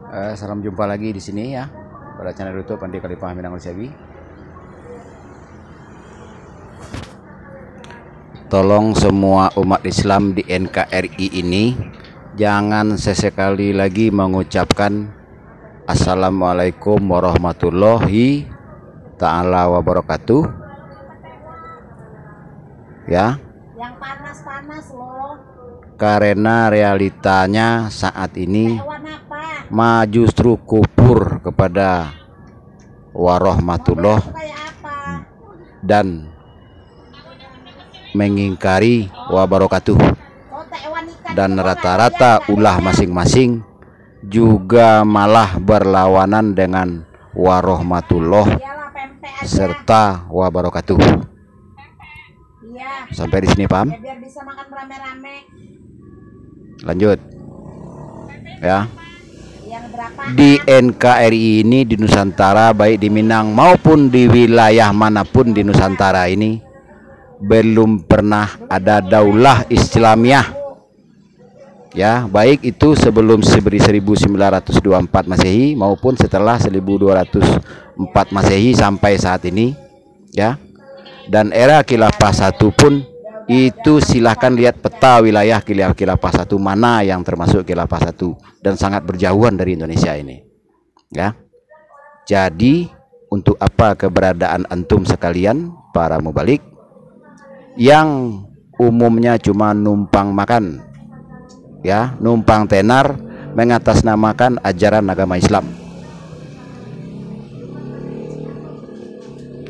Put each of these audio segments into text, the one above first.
Salam jumpa lagi di sini ya pada channel YouTube Andi Khalifah Minang Siabi. Tolong semua umat Islam di NKRI ini jangan sesekali lagi mengucapkan Assalamualaikum warahmatullahi ta'ala wabarakatuh ya. Yang panas-panas loh. Karena realitanya saat ini justru kufur kepada warahmatullah dan mengingkari wabarakatuh, dan rata-rata ulah masing-masing juga malah berlawanan dengan warahmatullah serta wabarakatuh. Sampai di sini paham? Biar bisa makan rame-rame. Lanjut ya. Yang di NKRI ini di Nusantara, baik di Minang maupun di wilayah manapun di Nusantara ini, belum pernah ada daulah Islamiyah ya, baik itu sebelum 1924 Masehi maupun setelah 1204 Masehi sampai saat ini ya. Dan era khilafah satu pun itu silahkan lihat peta wilayah khilafah satu mana yang termasuk khilafah satu, dan sangat berjauhan dari Indonesia ini ya. Jadi untuk apa keberadaan antum sekalian para mubalik yang umumnya cuma numpang makan ya, numpang tenar mengatasnamakan ajaran agama Islam?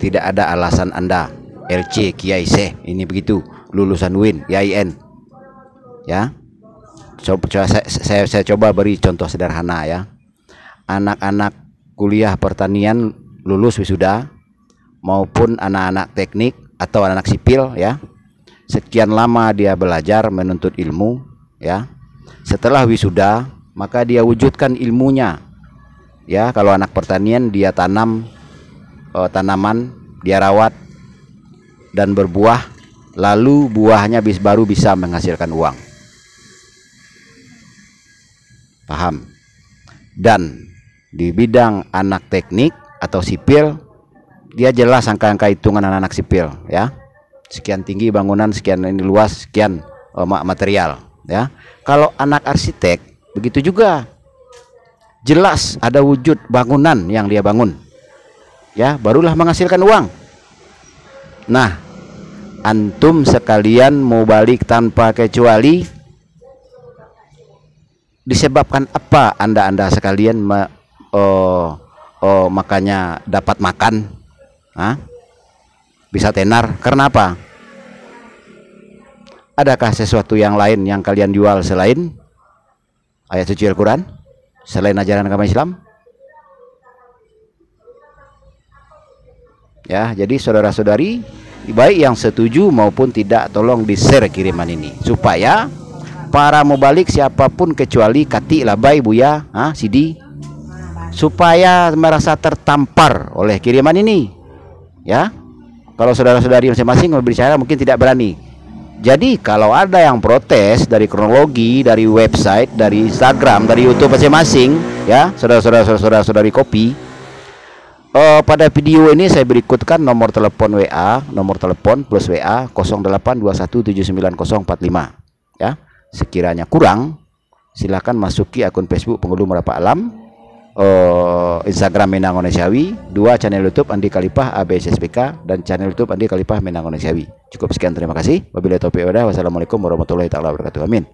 Tidak ada alasan Anda LC Kiai Syekh ini begitu lulusan UIN, IAIN ya. Saya coba beri contoh sederhana ya. Anak-anak kuliah pertanian lulus wisuda maupun anak-anak teknik atau anak sipil ya, sekian lama dia belajar menuntut ilmu ya. Setelah wisuda maka dia wujudkan ilmunya ya. Kalau anak pertanian dia tanam tanaman, dia rawat dan berbuah, lalu buahnya baru bisa menghasilkan uang. Paham? Dan di bidang anak teknik atau sipil, dia jelas angka-angka hitungan anak-anak sipil ya. Sekian tinggi bangunan, sekian ini luas, sekian material ya. Kalau anak arsitek begitu juga, jelas ada wujud bangunan yang dia bangun ya, barulah menghasilkan uang. Nah, antum sekalian mau balik tanpa kecuali disebabkan apa anda sekalian makanya dapat makan bisa tenar? Karena apa? Adakah sesuatu yang lain yang kalian jual selain ayat suci Al-Quran, selain ajaran agama Islam ya? Jadi saudara-saudari baik yang setuju maupun tidak, tolong di-share kiriman ini supaya para mubalik siapapun kecuali Kati Labai Buya Sidi supaya merasa tertampar oleh kiriman ini ya. Kalau saudara-saudari masing-masing berbicara mungkin tidak berani. Jadi kalau ada yang protes dari kronologi, dari website, dari Instagram, dari YouTube masing-masing ya, saudara-saudari kopi, pada video ini saya berikutkan nomor telepon WA, nomor telepon plus WA 0821799045 ya. Sekiranya kurang silakan masuki akun Facebook Penghulu Merapak Alam, Instagram Minang Siabi, 2 channel YouTube Andi Khalifah ABSSPK, dan channel YouTube Andi Khalifah Minang Siabi. Cukup sekian, terima kasih. Wabillahi taufiq wal hidayah. Wassalamualaikum warahmatullahi taala wabarakatuh. Amin.